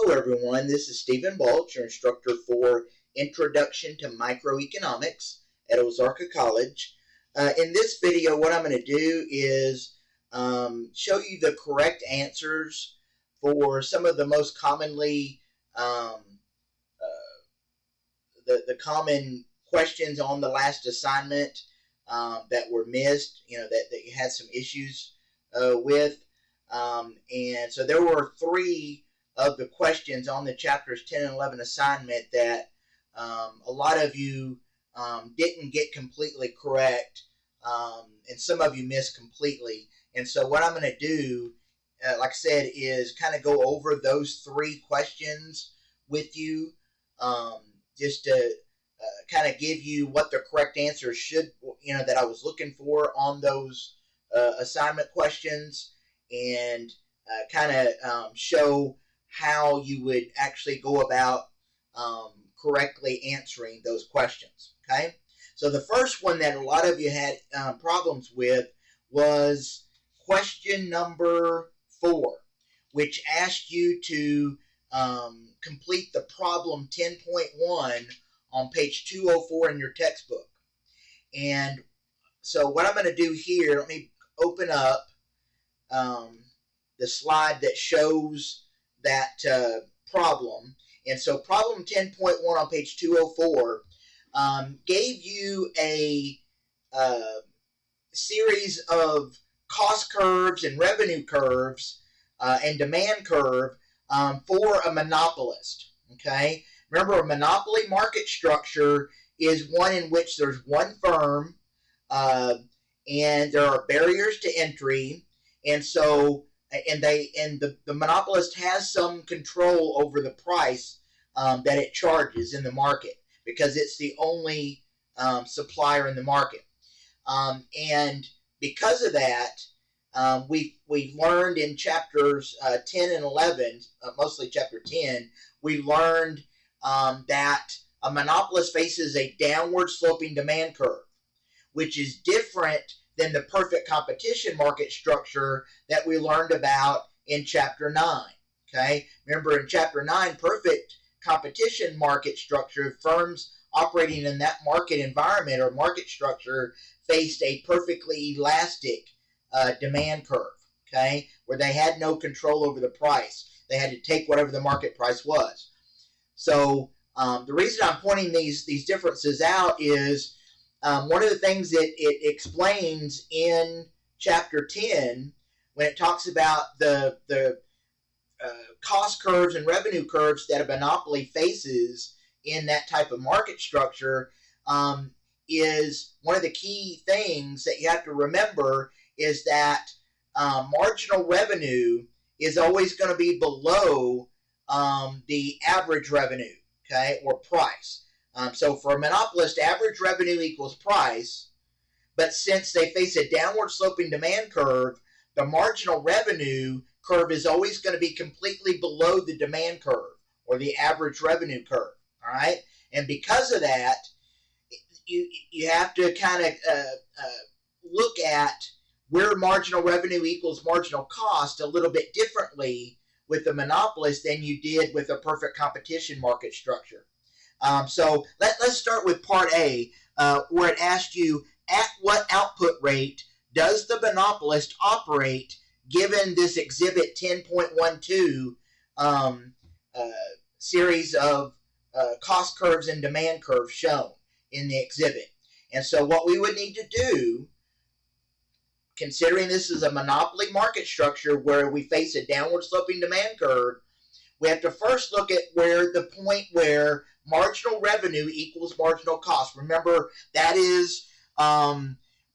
Hello everyone, this is Stephen Balch, your instructor for Introduction to Microeconomics at Ozarka College. In this video, what I'm going to do is show you the correct answers for some of the most commonly the common questions on the last assignment that were missed, that you had some issues with. And so there were 3 of the questions on the chapters 10 and 11 assignment that a lot of you didn't get completely correct, and some of you missed completely. And so what I'm going to do, like I said, is kind of go over those 3 questions with you, just to kind of give you what the correct answer should, that I was looking for on those assignment questions, and kind of show how you would actually go about correctly answering those questions. Okay, so the first one that a lot of you had problems with was question number 4, which asked you to complete the problem 10.1 on page 204 in your textbook. And so what I'm going to do here, let me open up the slide that shows that problem. And so problem 10.1 on page 204 gave you a series of cost curves and revenue curves and demand curve for a monopolist. Okay, remember, a monopoly market structure is one in which there's one firm and there are barriers to entry, and so the monopolist has some control over the price that it charges in the market, because it's the only supplier in the market. And because of that, we learned in chapters 10 and 11, mostly chapter 10, we learned that a monopolist faces a downward sloping demand curve, which is different than the perfect competition market structure that we learned about in chapter 9. Okay, remember, in chapter 9, perfect competition market structure, firms operating in that market environment or market structure faced a perfectly elastic demand curve, okay, where they had no control over the price. They had to take whatever the market price was. So the reason I'm pointing these differences out is one of the things that it explains in chapter 10, when it talks about the cost curves and revenue curves that a monopoly faces in that type of market structure, is one of the key things that you have to remember is that marginal revenue is always going to be below the average revenue, okay, or price. So for a monopolist, average revenue equals price, but since they face a downward sloping demand curve, the marginal revenue curve is always going to be completely below the demand curve or the average revenue curve. All right, and because of that, you have to kind of look at where marginal revenue equals marginal cost a little bit differently with the monopolist than you did with a perfect competition market structure. So let's start with part A, where it asked you, at what output rate does the monopolist operate given this exhibit 10.12 series of cost curves and demand curves shown in the exhibit. And so what we would need to do, considering this is a monopoly market structure where we face a downward sloping demand curve, we have to first look at where the point where marginal revenue equals marginal cost. Remember, that is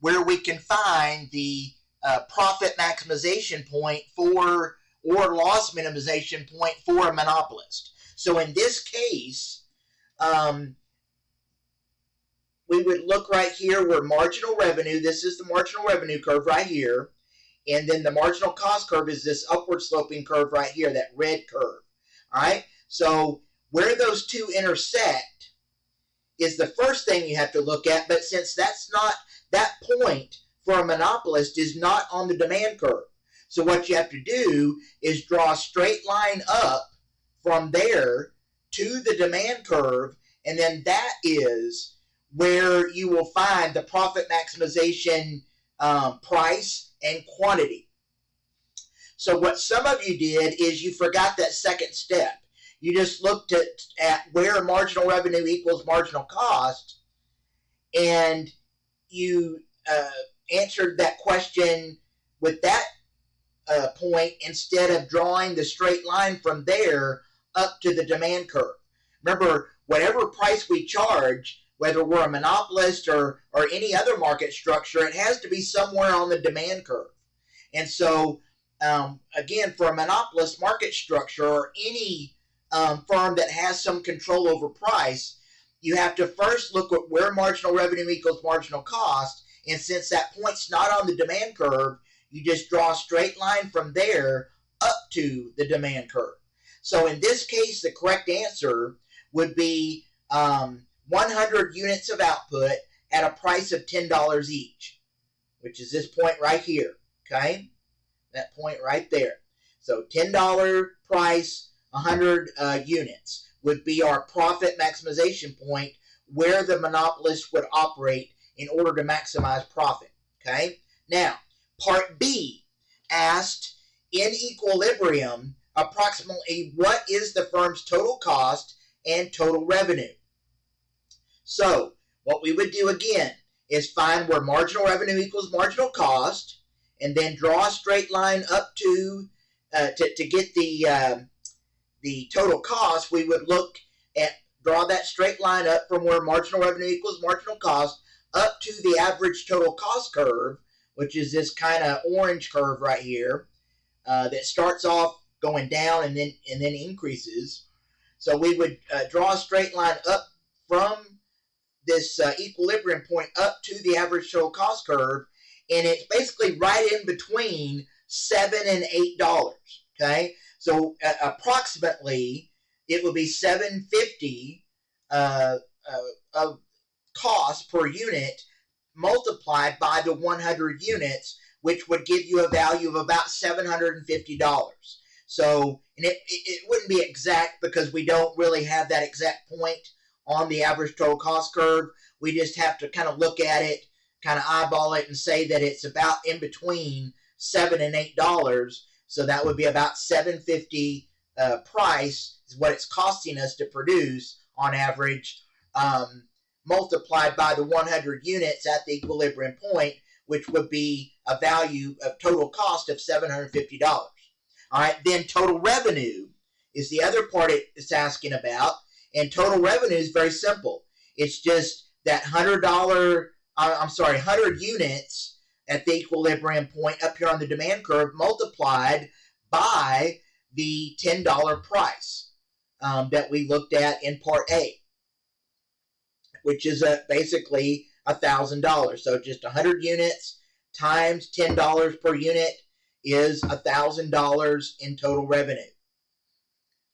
where we can find the profit maximization point for, or loss minimization point for, a monopolist. So in this case, we would look right here where marginal revenue, this is the marginal revenue curve right here, and then the marginal cost curve is this upward sloping curve right here, that red curve. All right, so where those two intersect is the first thing you have to look at, but since that's not, that point for a monopolist is not on the demand curve. So what you have to do is draw a straight line up from there to the demand curve, and then that is where you will find the profit maximization price and quantity. So what some of you did is you forgot that second step. You just looked at where marginal revenue equals marginal cost, and you answered that question with that point instead of drawing the straight line from there up to the demand curve. Remember, whatever price we charge, whether we're a monopolist or any other market structure, it has to be somewhere on the demand curve. And so, again, for a monopolist market structure or any firm that has some control over price, you have to first look at where marginal revenue equals marginal cost, and since that point's not on the demand curve, you just draw a straight line from there up to the demand curve. So in this case, the correct answer would be 100 units of output at a price of $10 each, which is this point right here, okay? That point right there. So $10 price, 100 units would be our profit maximization point where the monopolist would operate in order to maximize profit, okay? Now, Part B asked, in equilibrium, approximately what is the firm's total cost and total revenue? So, what we would do again is find where marginal revenue equals marginal cost, and then draw a straight line up to get the total cost. We would draw that straight line up from where marginal revenue equals marginal cost up to the average total cost curve, which is this kind of orange curve right here that starts off going down and then increases. So we would draw a straight line up from this equilibrium point up to the average total cost curve, and it's basically right in between $7 and $8. Okay, so approximately it would be $7.50 of cost per unit multiplied by the 100 units, which would give you a value of about $750. So, and it wouldn't be exact because we don't really have that exact point on the average total cost curve. We just have to kind of look at it, kind of eyeball it, and say that it's about in between $7 and $8. So that would be about $7.50 price is what it's costing us to produce on average, multiplied by the 100 units at the equilibrium point, which would be a value of total cost of $750. All right, then total revenue is the other part it's asking about, and total revenue is very simple. It's just that $100 units at the equilibrium point up here on the demand curve multiplied by the $10 price that we looked at in Part A, which is basically $1,000. So just 100 units times $10 per unit is $1,000 in total revenue.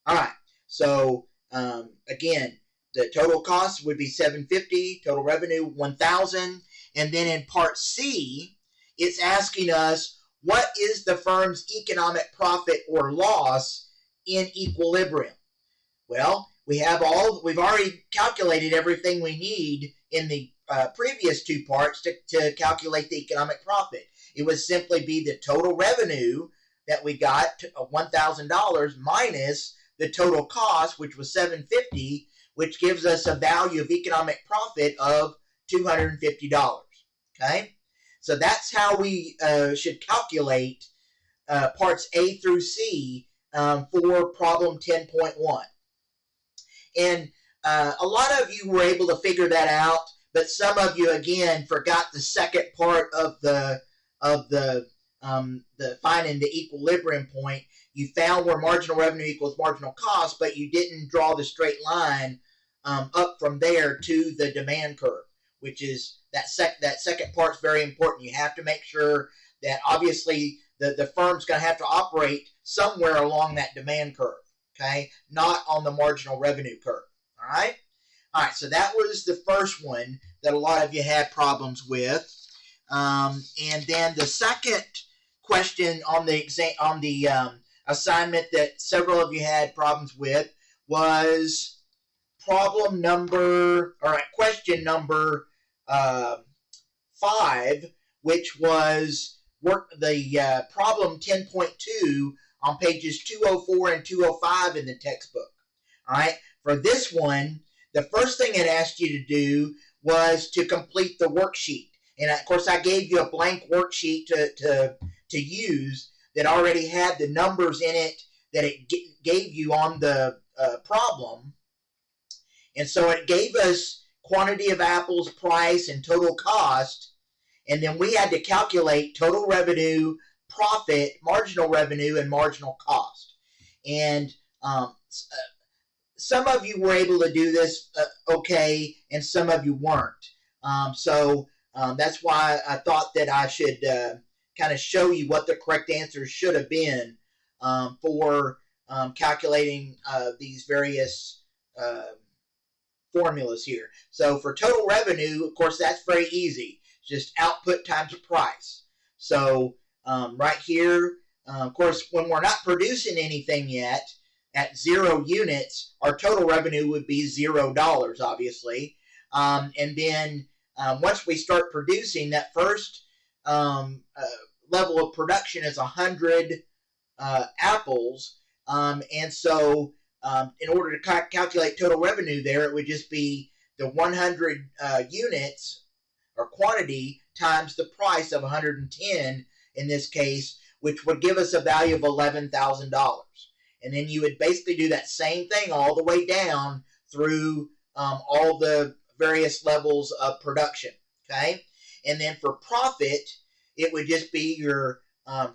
All right, so again, the total cost would be $750, total revenue $1,000, and then in Part C, it's asking us what is the firm's economic profit or loss in equilibrium. Well, we've already calculated everything we need in the previous two parts to calculate the economic profit. It would simply be the total revenue that we got, $1,000, minus the total cost, which was $750, which gives us a value of economic profit of $250. Okay, so that's how we should calculate parts A through C for problem 10.1. And a lot of you were able to figure that out, but some of you again forgot the second part of the finding the equilibrium point. You found where marginal revenue equals marginal cost, but you didn't draw the straight line up from there to the demand curve, which is that second part's very important. You have to make sure that obviously the firm's going to have to operate somewhere along that demand curve, okay, not on the marginal revenue curve. All right, so that was the first one that a lot of you had problems with, and then the second question on the assignment that several of you had problems with was question number 5, which was problem 10.2 on pages 204 and 205 in the textbook. All right, for this one, the first thing it asked you to do was to complete the worksheet. And of course, I gave you a blank worksheet to use that already had the numbers in it that it gave you on the problem. And so it gave us quantity of apples, price, and total cost. And then we had to calculate total revenue, profit, marginal revenue, and marginal cost. And some of you were able to do this okay, and some of you weren't. So that's why I thought that I should kind of show you what the correct answer should have been for calculating these various formulas here. So for total revenue, of course, that's very easy. It's just output times price. So right here, of course, when we're not producing anything yet, at 0 units, our total revenue would be $0, obviously. And then once we start producing, that first level of production is 100 apples. And so in order to calculate total revenue there, it would just be the 100 units or quantity times the price of 110 in this case, which would give us a value of $11,000. And then you would basically do that same thing all the way down through all the various levels of production, okay? And then for profit, it would just be your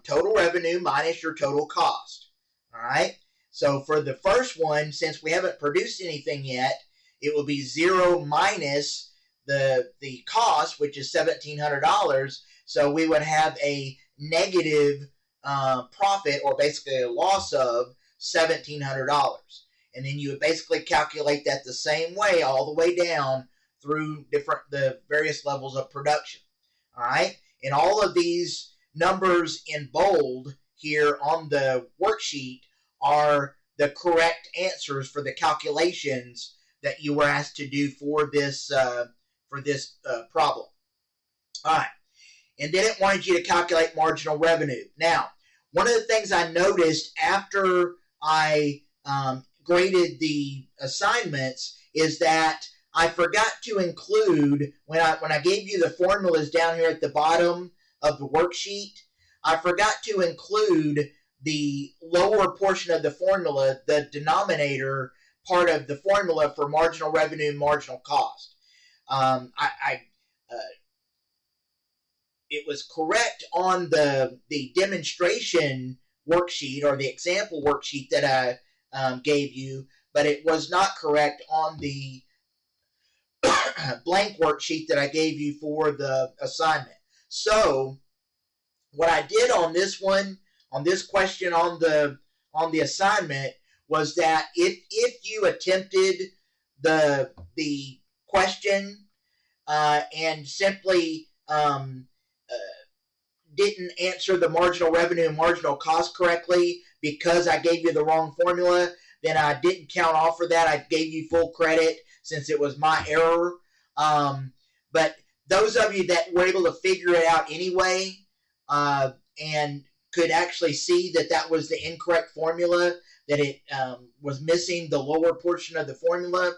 total revenue minus your total cost, all right? So for the first one, since we haven't produced anything yet, it will be 0 minus the cost, which is $1,700. So we would have a negative profit, or basically a loss of $1,700. And then you would basically calculate that the same way all the way down through the various levels of production. All right, and all of these numbers in bold here on the worksheet are the correct answers for the calculations that you were asked to do for this problem. All right, and then it wanted you to calculate marginal revenue. Now, one of the things I noticed after I graded the assignments is that I forgot to include, when I gave you the formulas down here at the bottom of the worksheet, I forgot to include the lower portion of the formula, the denominator part of the formula for marginal revenue and marginal cost. It was correct on the demonstration worksheet or the example worksheet that I gave you, but it was not correct on the blank worksheet that I gave you for the assignment. So what I did on this one, on this question on the assignment, was that if you attempted the question and simply didn't answer the marginal revenue and marginal cost correctly because I gave you the wrong formula, then I didn't count off for that. I gave you full credit since it was my error. But those of you that were able to figure it out anyway and could actually see that that was the incorrect formula, that it was missing the lower portion of the formula,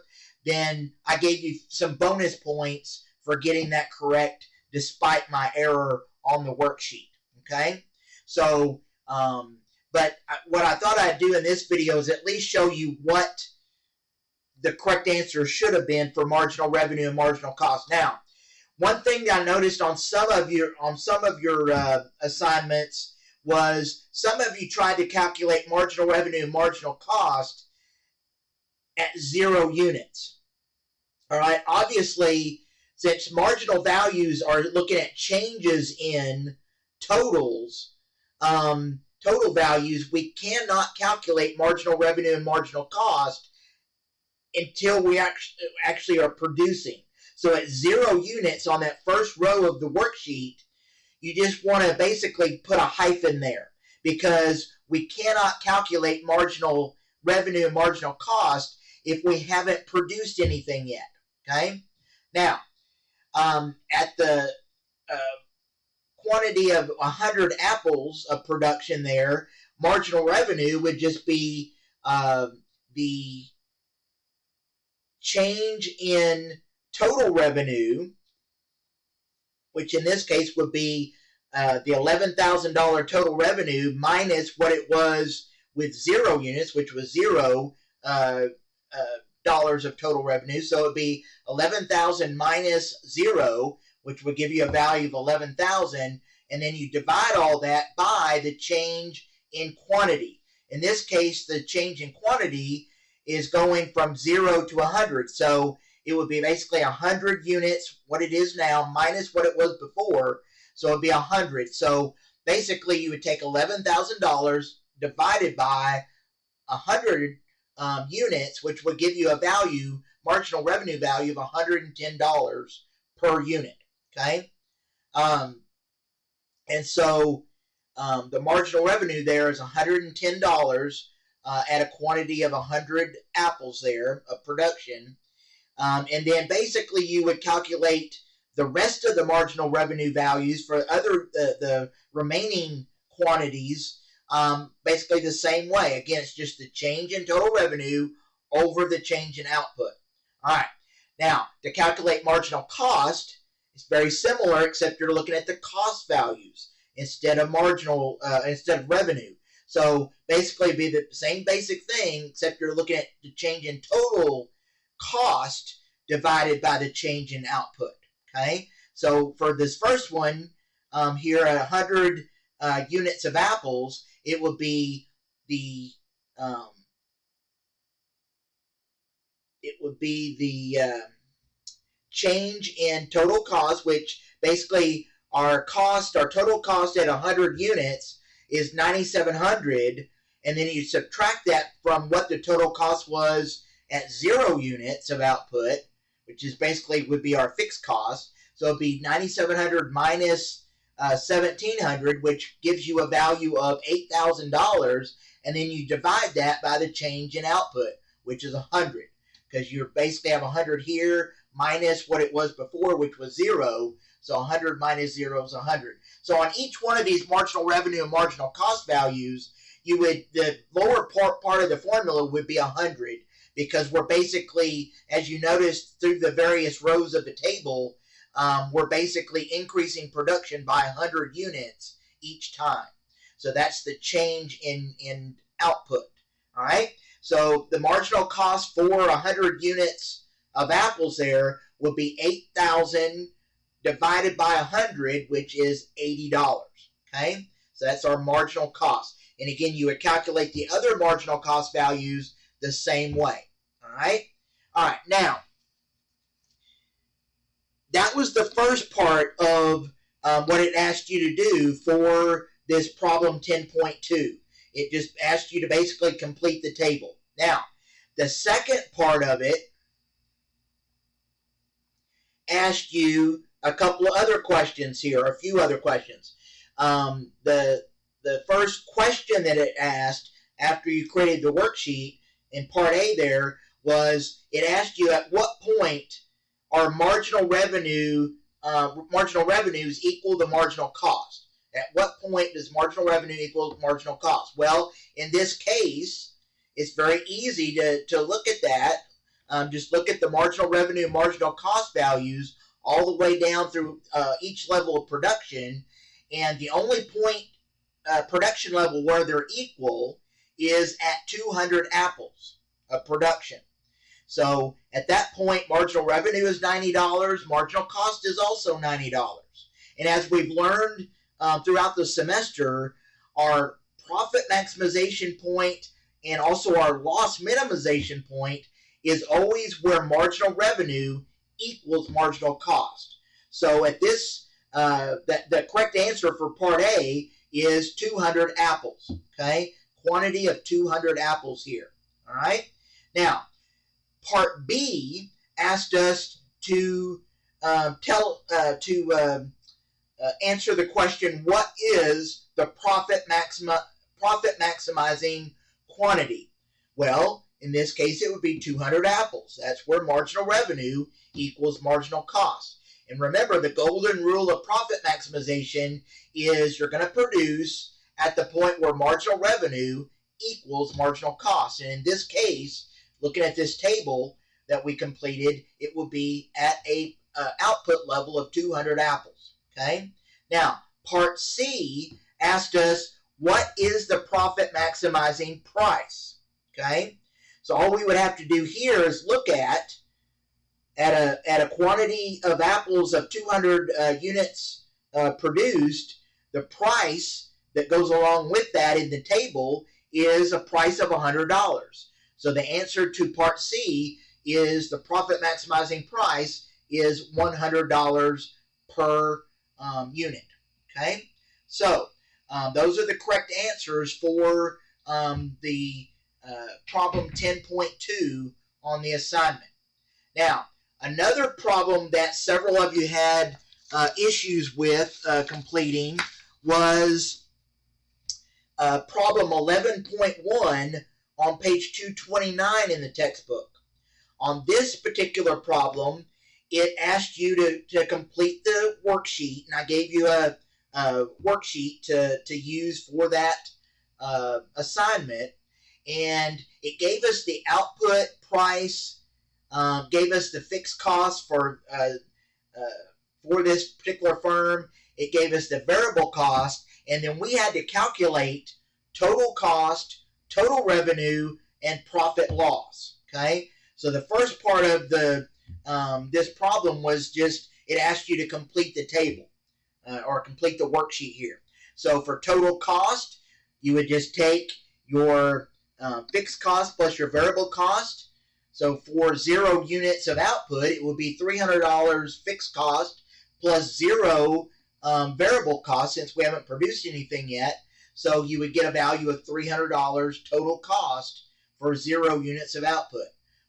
then I gave you some bonus points for getting that correct despite my error on the worksheet, okay? So, but what I thought I'd do in this video is at least show you what the correct answer should have been for marginal revenue and marginal cost. Now, one thing that I noticed on some of your assignments was some of you tried to calculate marginal revenue and marginal cost at 0 units. All right, obviously, since marginal values are looking at changes in totals, total values, we cannot calculate marginal revenue and marginal cost until we actually are producing. So at 0 units on that first row of the worksheet, you just want to basically put a hyphen there because we cannot calculate marginal revenue and marginal cost if we haven't produced anything yet. Okay? Now, at the quantity of 100 apples of production there, marginal revenue would just be the change in total revenue, which in this case would be the $11,000 total revenue minus what it was with 0 units, which was $0 dollars of total revenue. So it would be 11,000 minus 0, which would give you a value of 11,000, and then you divide all that by the change in quantity. In this case, the change in quantity is going from 0 to 100. So it would be basically 100 units, what it is now, minus what it was before. So it would be 100. So basically, you would take $11,000 divided by 100 units, which would give you a value, marginal revenue value of $110 per unit. Okay? And so the marginal revenue there is $110 at a quantity of 100 apples there of production. And then basically you would calculate the rest of the marginal revenue values for the remaining quantities basically the same way. Again, it's just the change in total revenue over the change in output. All right. Now, to calculate marginal cost, it's very similar, except you're looking at the cost values instead of instead of revenue. So basically, it'd be the same basic thing, except you're looking at the change in total cost divided by the change in output. Okay. So for this first one here at 100 units of apples, it would be the change in total cost, which basically our total cost at 100 units is $9,700, and then you subtract that from what the total cost was at 0 units of output, which is basically would be our fixed cost. So it'd be $9,700 minus $1,700, which gives you a value of $8,000, and then you divide that by the change in output, which is 100, because you basically have 100 here minus what it was before, which was 0. So 100 minus 0 is 100. So on each one of these marginal revenue and marginal cost values, the lower part of the formula would be 100, because we're basically, as you notice through the various rows of the table, we're basically increasing production by 100 units each time. So that's the change in output. All right. So the marginal cost for 100 units of apples there would be 8,000 divided by 100, which is $80. Okay. So that's our marginal cost. And again, you would calculate the other marginal cost values the same way. All right. All right. Now, that was the first part of what it asked you to do for this problem 10.2. It just asked you to basically complete the table. Now, the second part of it asked you a couple of other questions here, or a few other questions. The first question that it asked after you created the worksheet in part A there was, it asked you at what point are marginal revenues equal the marginal cost? At what point does marginal revenue equal marginal cost? Well, in this case, it's very easy to look at that. Just look at the marginal revenue and marginal cost values all the way down through each level of production. And the only point production level where they're equal is at 200 apples of production. So at that point, marginal revenue is $90. Marginal cost is also $90. And as we've learned throughout the semester, our profit maximization point and also our loss minimization point is always where marginal revenue equals marginal cost. So at this, the correct answer for part A is 200 apples. Okay, quantity of 200 apples here. All right. Now, part B asked us to answer the question: what is the profit profit maximizing quantity? Well, in this case, it would be 200 apples. That's where marginal revenue equals marginal cost. And remember, the golden rule of profit maximization is you're going to produce at the point where marginal revenue equals marginal cost. And in this case, looking at this table that we completed, it will be at a output level of 200 apples. Okay. Now, part C asked us, what is the profit maximizing price? Okay. So all we would have to do here is look at a quantity of apples of 200 units produced. The price that goes along with that in the table is a price of $100. So the answer to part C is the profit maximizing price is $100 per unit. Okay, so those are the correct answers for the problem 10.2 on the assignment. Now, another problem that several of you had issues with completing was problem 11.1 on page 229 in the textbook. On this particular problem, it asked you to complete the worksheet, and I gave you a worksheet to use for that assignment, and it gave us the output price, gave us the fixed cost for this particular firm. It gave us the variable cost, and then we had to calculate total cost, total revenue, and profit loss. Okay, so the first part of the this problem was just it asked you to complete the table or complete the worksheet here. So for total cost, you would just take your fixed cost plus your variable cost. So for 0 units of output, it would be $300 fixed cost plus 0 variable cost, since we haven't produced anything yet. So you would get a value of $300 total cost for 0 units of output.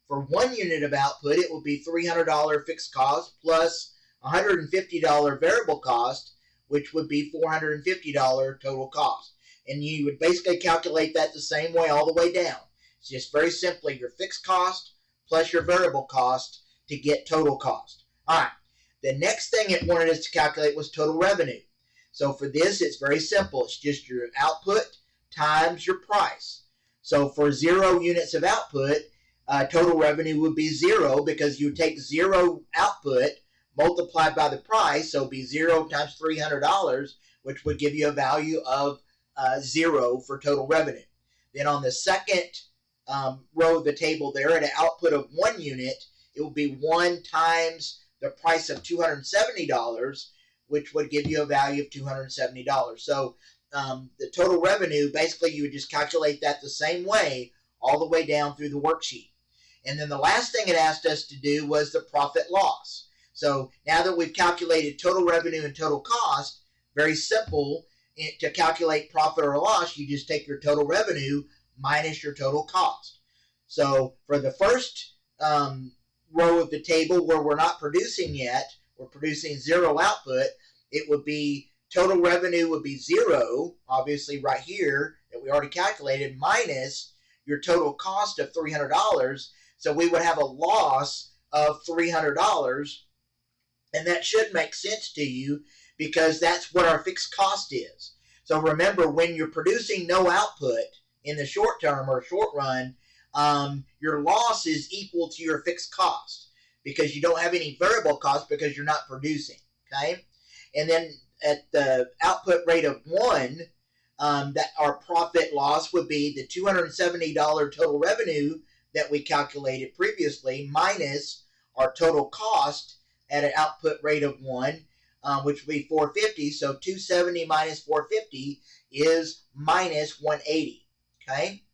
For 1 unit of output, it will be $300 fixed cost plus $150 variable cost, which would be $450 total cost. And you would basically calculate that the same way all the way down. It's just very simply your fixed cost plus your variable cost to get total cost. All right. The next thing it wanted us to calculate was total revenue. So for this, it's very simple. It's just your output times your price. So for 0 units of output, total revenue would be 0, because you would take 0 output multiplied by the price, so it would be 0 times $300, which would give you a value of 0 for total revenue. Then on the second row of the table there, at an output of 1 unit, it will be 1 times the price of $270, which would give you a value of $270. So the total revenue, basically you would just calculate that the same way all the way down through the worksheet. And then the last thing it asked us to do was the profit loss. So now that we've calculated total revenue and total cost, very simple, to calculate profit or loss, you just take your total revenue minus your total cost. So for the first row of the table where we're not producing yet, we're producing 0 output, it would be total revenue would be 0, obviously right here that we already calculated, minus your total cost of $300. So we would have a loss of $300, and that should make sense to you because that's what our fixed cost is. So remember, when you're producing no output in the short term or short run, your loss is equal to your fixed cost because you don't have any variable cost because you're not producing. Okay, and then at the output rate of 1, that our profit loss would be the $270 total revenue that we calculated previously minus our total cost at an output rate of 1, which would be $450. So 270 minus 450 is minus 180. Okay,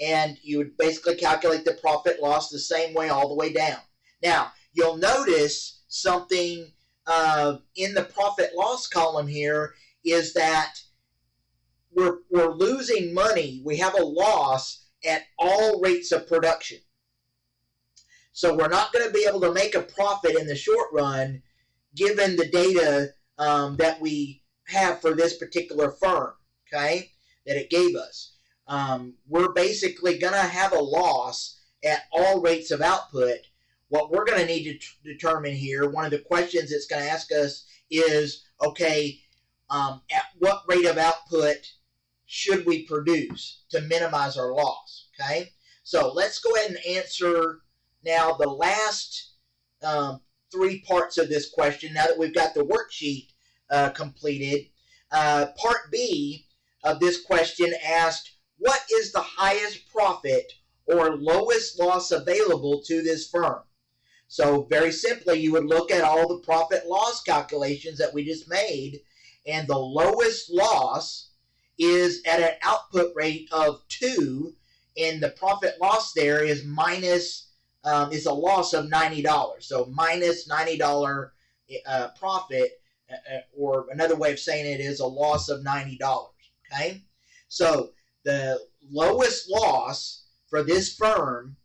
and you would basically calculate the profit loss the same way all the way down. Now you'll notice something in the profit loss column here is that we're losing money. We have a loss at all rates of production. So we're not going to be able to make a profit in the short run given the data that we have for this particular firm. Okay, that it gave us. We're basically going to have a loss at all rates of output. What we're going to need to determine here, one of the questions it's going to ask us is, okay, at what rate of output should we produce to minimize our loss? Okay, so let's go ahead and answer now the last 3 parts of this question now that we've got the worksheet completed. Part B of this question asked, what is the highest profit or lowest loss available to this firm? So very simply, you would look at all the profit loss calculations that we just made, and the lowest loss is at an output rate of 2, and the profit loss there is is a loss of $90. So minus $90 profit, or another way of saying it is a loss of $90. Okay, so the lowest loss for this firm,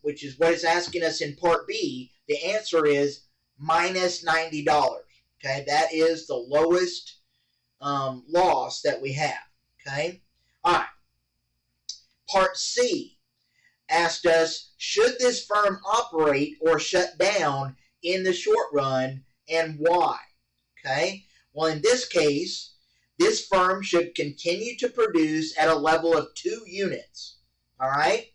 which is what it's asking us in Part B, the answer is minus $90. Okay, that is the lowest loss that we have. Okay, all right. Part C asked us, should this firm operate or shut down in the short run, and why? Okay, well, in this case, this firm should continue to produce at a level of 2 units. All right,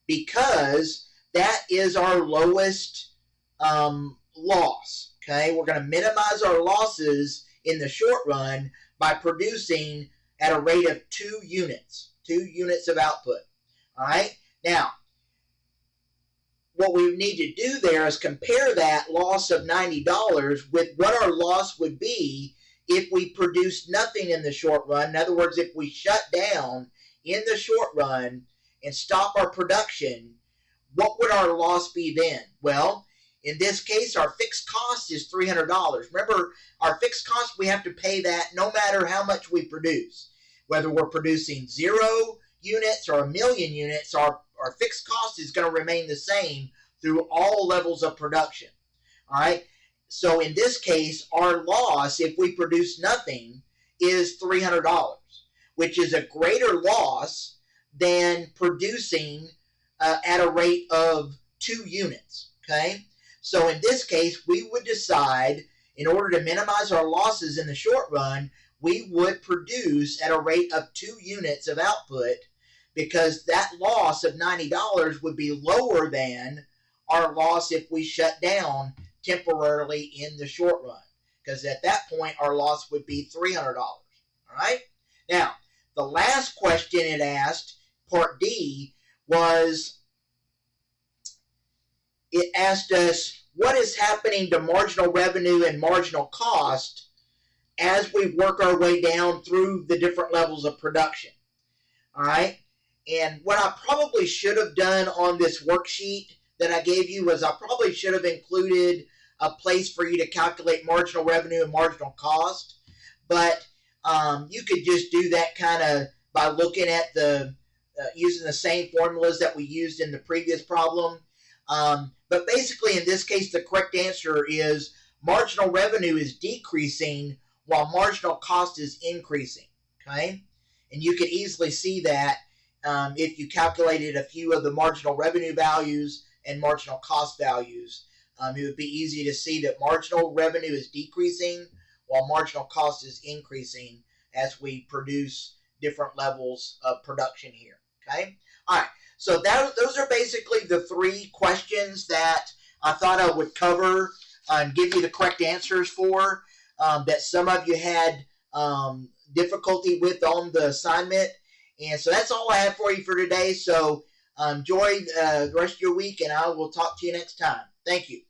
because that is our lowest loss. Okay, we're going to minimize our losses in the short run by producing at a rate of 2 units of output. All right, now what we need to do there is compare that loss of $90 with what our loss would be if we produced nothing in the short run. In other words, if we shut down in the short run and stop our production, what would our loss be then? Well, in this case, our fixed cost is $300. Remember, our fixed cost, we have to pay that no matter how much we produce. Whether we're producing 0 units or 1,000,000 units, our fixed cost is going to remain the same through all levels of production. All right? So in this case, our loss, if we produce nothing, is $300, which is a greater loss than producing at a rate of 2 units. Okay? So in this case, we would decide, in order to minimize our losses in the short run, we would produce at a rate of 2 units of output, because that loss of $90 would be lower than our loss if we shut down temporarily in the short run, because at that point our loss would be $300. All right? Now, the last question it asked, Part D, was it asked us, what is happening to marginal revenue and marginal cost as we work our way down through the different levels of production? All right? And what I probably should have done on this worksheet that I gave you was I probably should have included a place for you to calculate marginal revenue and marginal cost. But you could just do that kind of by looking at using the same formulas that we used in the previous problem. But basically, in this case, the correct answer is marginal revenue is decreasing while marginal cost is increasing. Okay? And you could easily see that if you calculated a few of the marginal revenue values and marginal cost values. It would be easy to see that marginal revenue is decreasing while marginal cost is increasing as we produce different levels of production here. Okay? All right. So those are basically the 3 questions that I thought I would cover and give you the correct answers for, that some of you had difficulty with on the assignment. And so that's all I have for you for today. So enjoy the rest of your week, and I will talk to you next time. Thank you.